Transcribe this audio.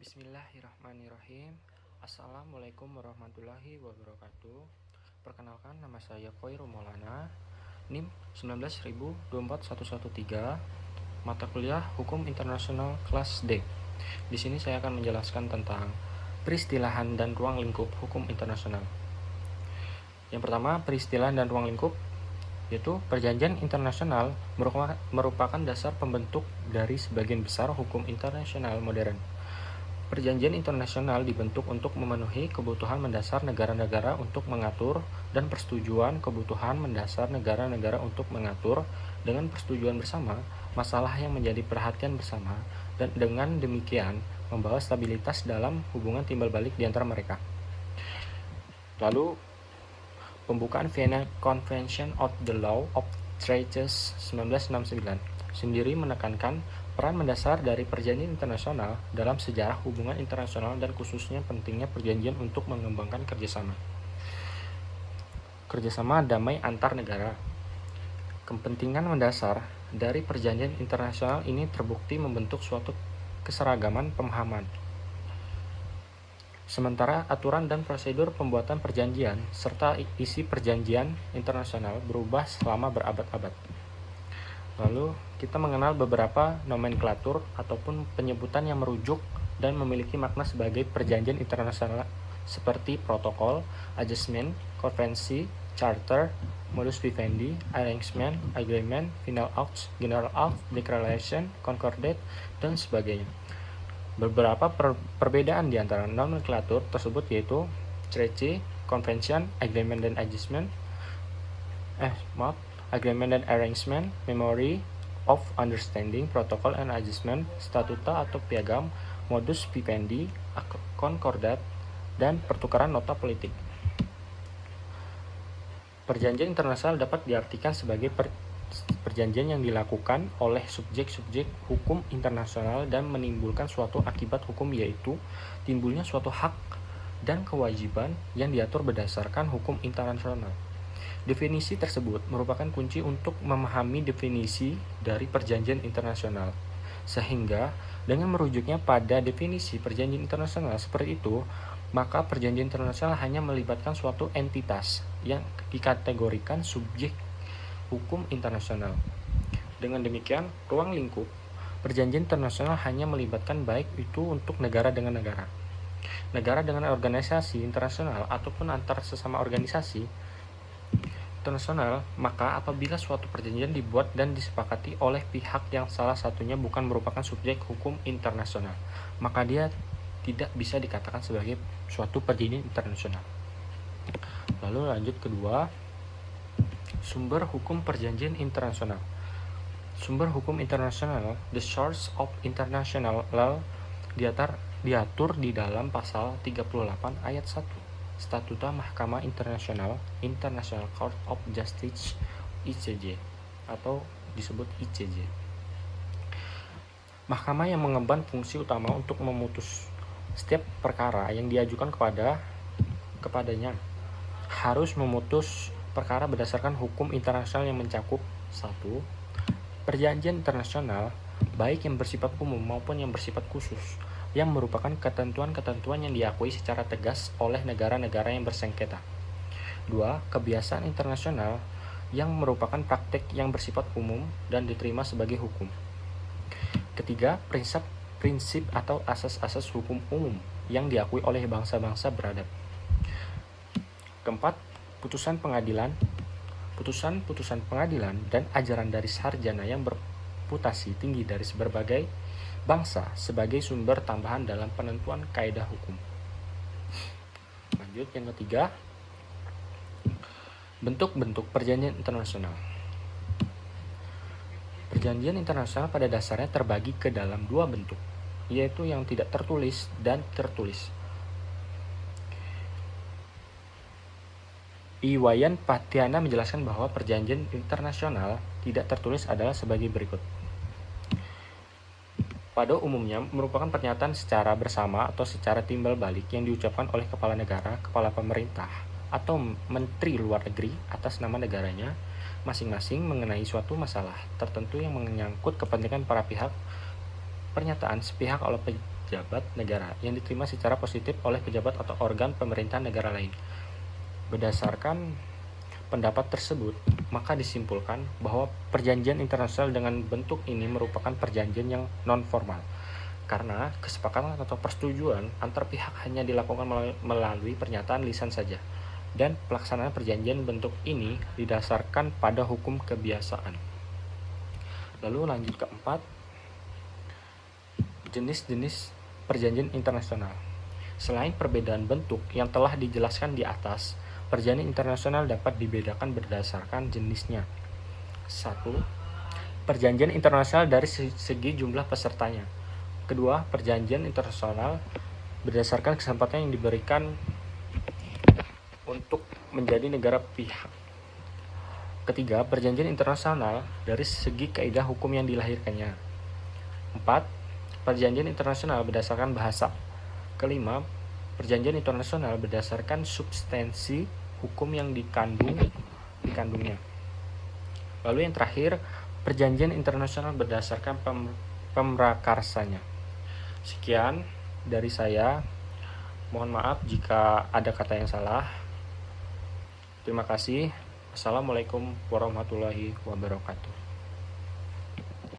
Bismillahirrahmanirrahim. Assalamualaikum warahmatullahi wabarakatuh. Perkenalkan, nama saya Khoirul Maulana, NIM 190241113, mata kuliah Hukum Internasional kelas D. Di sini saya akan menjelaskan tentang peristilahan dan ruang lingkup hukum internasional. Yang pertama, peristilahan dan ruang lingkup yaitu perjanjian internasional merupakan dasar pembentuk dari sebagian besar hukum internasional modern. Perjanjian internasional dibentuk untuk memenuhi kebutuhan mendasar negara-negara untuk mengatur dan persetujuan kebutuhan mendasar negara-negara untuk mengatur dengan persetujuan bersama masalah yang menjadi perhatian bersama, dan dengan demikian membawa stabilitas dalam hubungan timbal balik di antara mereka. Lalu, pembukaan Vienna Convention of the Law of Treaties 1969 sendiri menekankan peran mendasar dari perjanjian internasional dalam sejarah hubungan internasional dan khususnya pentingnya perjanjian untuk mengembangkan kerjasama damai antar negara. Kepentingan mendasar dari perjanjian internasional ini terbukti membentuk suatu keseragaman pemahaman. Sementara aturan dan prosedur pembuatan perjanjian serta isi perjanjian internasional berubah selama berabad-abad. Lalu, kita mengenal beberapa nomenklatur ataupun penyebutan yang merujuk dan memiliki makna sebagai perjanjian internasional seperti protokol, adjustment, konvensi, charter, modus vivendi, arrangement, agreement, final acts, general act, declaration, concordat, dan sebagainya. Beberapa perbedaan di antara nomenklatur tersebut yaitu treaty, convention, agreement dan adjustment, agreement and arrangement, memory of understanding, protocol and adjustment, statuta atau piagam, modus vivendi, concordat, dan pertukaran nota politik. Perjanjian internasional dapat diartikan sebagai perjanjian yang dilakukan oleh subjek-subjek hukum internasional dan menimbulkan suatu akibat hukum, yaitu timbulnya suatu hak dan kewajiban yang diatur berdasarkan hukum internasional. Definisi tersebut merupakan kunci untuk memahami definisi dari perjanjian internasional, sehingga dengan merujuknya pada definisi perjanjian internasional seperti itu, maka perjanjian internasional hanya melibatkan suatu entitas yang dikategorikan subjek hukum internasional. Dengan demikian, ruang lingkup perjanjian internasional hanya melibatkan baik itu untuk negara dengan negara dengan organisasi internasional ataupun antar sesama organisasi internasional, maka apabila suatu perjanjian dibuat dan disepakati oleh pihak yang salah satunya bukan merupakan subjek hukum internasional, maka dia tidak bisa dikatakan sebagai suatu perjanjian internasional. Lalu lanjut kedua, sumber hukum perjanjian internasional. Sumber hukum internasional, the source of international law, diatur di dalam pasal 38 ayat 1. Statuta Mahkamah Internasional, International Court of Justice, ICJ, atau disebut ICJ. Mahkamah yang mengemban fungsi utama untuk memutus setiap perkara yang diajukan kepadanya harus memutus perkara berdasarkan hukum internasional yang mencakup 1. Perjanjian internasional, baik yang bersifat umum maupun yang bersifat khusus, yang merupakan ketentuan-ketentuan yang diakui secara tegas oleh negara-negara yang bersengketa. 2. Kebiasaan internasional yang merupakan praktek yang bersifat umum dan diterima sebagai hukum. Ketiga, prinsip atau asas-asas hukum umum yang diakui oleh bangsa-bangsa beradab. Keempat, putusan pengadilan dan ajaran dari sarjana yang berputasi tinggi dari berbagai bangsa sebagai sumber tambahan dalam penentuan kaidah hukum. Lanjut yang ketiga, bentuk-bentuk perjanjian internasional. Perjanjian internasional pada dasarnya terbagi ke dalam dua bentuk, yaitu yang tidak tertulis dan tertulis. Iwayan Patiana menjelaskan bahwa perjanjian internasional tidak tertulis adalah sebagai berikut. Pada umumnya merupakan pernyataan secara bersama atau secara timbal balik yang diucapkan oleh kepala negara, kepala pemerintah, atau menteri luar negeri atas nama negaranya masing-masing mengenai suatu masalah tertentu yang menyangkut kepentingan para pihak. Pernyataan sepihak pejabat negara yang diterima secara positif oleh pejabat atau organ pemerintahan negara lain. Berdasarkan pendapat tersebut, maka disimpulkan bahwa perjanjian internasional dengan bentuk ini merupakan perjanjian yang non-formal, karena kesepakatan atau persetujuan antar pihak hanya dilakukan melalui pernyataan lisan saja, dan pelaksanaan perjanjian bentuk ini didasarkan pada hukum kebiasaan. Lalu lanjut ke 4, jenis-jenis perjanjian internasional. Selain perbedaan bentuk yang telah dijelaskan di atas, perjanjian internasional dapat dibedakan berdasarkan jenisnya. 1. Perjanjian internasional dari segi jumlah pesertanya. Kedua, perjanjian internasional berdasarkan kesempatan yang diberikan untuk menjadi negara pihak. Ketiga, perjanjian internasional dari segi kaidah hukum yang dilahirkannya. 4. Perjanjian internasional berdasarkan bahasa. Kelima, perjanjian internasional berdasarkan substansi hukum yang dikandungnya. Lalu yang terakhir, perjanjian internasional berdasarkan pemrakarsanya. Sekian dari saya. Mohon maaf jika ada kata yang salah. Terima kasih. Assalamualaikum warahmatullahi wabarakatuh.